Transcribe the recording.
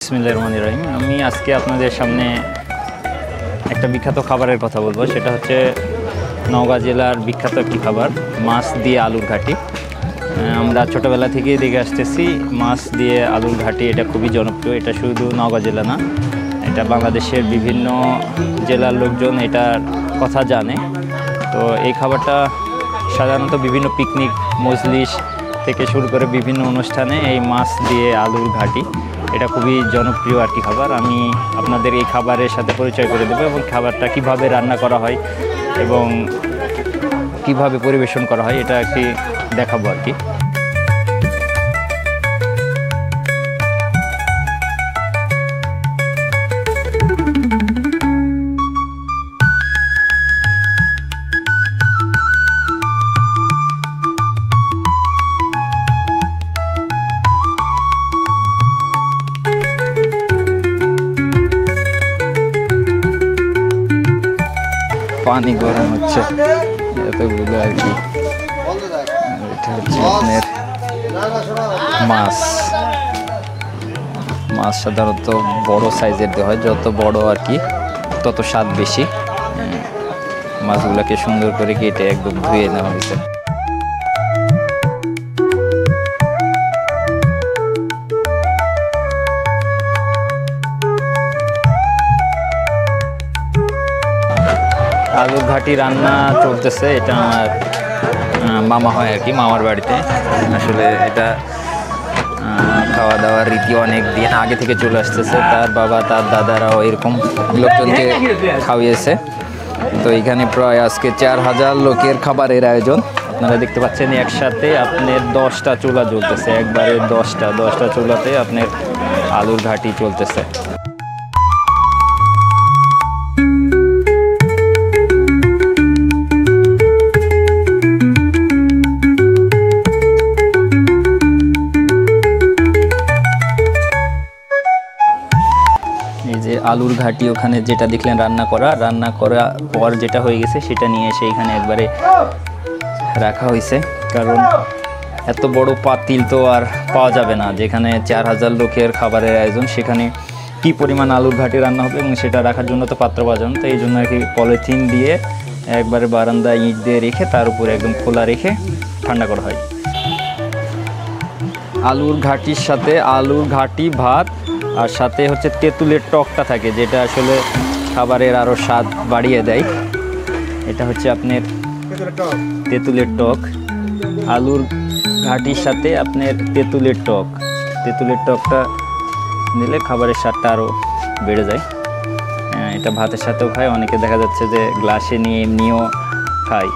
বিসমিল্লাহিররহমানিররহিম। আমি আজকে আপনাদের সামনে একটা বিখ্যাত খাবারের কথা বলবো। সেটা হচ্ছে নওগাঁ জেলার বিখ্যাত একটি খাবার, মাছ দিয়ে আলুর ঘাটি। আমরা ছোটোবেলা থেকেই দেখে আসতেছি মাছ দিয়ে আলুর ঘাটি, এটা খুবই জনপ্রিয়। এটা শুধু নওগাঁ জেলা না, এটা বাংলাদেশের বিভিন্ন জেলার লোকজন এটার কথা জানে। তো এই খাবারটা সাধারণত বিভিন্ন পিকনিক, মজলিস থেকে শুরু করে বিভিন্ন অনুষ্ঠানে এই মাছ দিয়ে আলুর ঘাটি এটা খুবই জনপ্রিয় আর কি খাবার। আমি আপনাদের এই খাবারের সাথে পরিচয় করে দেবো এবং খাবারটা কিভাবে রান্না করা হয় এবং কিভাবে পরিবেশন করা হয় এটা একটি দেখাবো আর কি। পানি গরম হচ্ছে এতগুলো আর কি। এটা হচ্ছে আপনার মাছ সাধারণত বড় সাইজের দেওয়া হয়, যত বড় আর কি তত স্বাদ বেশি। মাছগুলোকে সুন্দর করে কেটে একদম ধুয়ে নেওয়া হয়েছে। আলুর ঘাটি রান্না চলতেছে, এটা আমার মামা হয় আর কি, মামার বাড়িতে। আসলে এটা খাওয়া দাওয়ার রীতি অনেক দিন আগে থেকে চলে আসতেছে। তার বাবা, তার দাদারাও এরকম লোকজনকে খাওয়িয়েছে। তো এখানে প্রায় আজকে 4000 লোকের খাবারের আয়োজন। আপনারা দেখতে পাচ্ছেন একসাথে আপনার 10টা চুলা জ্বলতেছে, একবারে 10টা চুলাতে আপনার আলুর ঘাটি চলতেছে। এই যে আলুর ঘাটি ওখানে যেটা দেখলেন রান্না করা পর যেটা হয়ে গেছে সেটা নিয়ে এসে এখানে একবারে রাখা হয়েছে। কারণ এত বড় পাতিল তো আর পাওয়া যাবে না, যেখানে 4000 লোকের খাবারের আয়োজন, সেখানে কি পরিমাণ আলুর ঘাটি রান্না হবে এবং সেটা রাখার জন্য তো পাত্র পাওয়া যাবে না। তো এই জন্য আর কি পলিথিন দিয়ে একবারে বারান্দায় ইট দিয়ে রেখে তার উপরে একদম খোলা রেখে ঠান্ডা করা হয়। আলুর ঘাটির সাথে আলুর ঘাটি, ভাত আর সাথে হচ্ছে তেঁতুলের টকটা থাকে, যেটা আসলে খাবারের আরও স্বাদ বাড়িয়ে দেয়। এটা হচ্ছে আপনার তেঁতুলের টক। আলুর ঘাটির সাথে আপনার তেঁতুলের টকটা নিলে খাবারের স্বাদটা আরও বেড়ে যায়। এটা ভাতের সাথেও খায়, অনেকে দেখা যাচ্ছে যে গ্লাসে নিয়ে এমনিও খায়।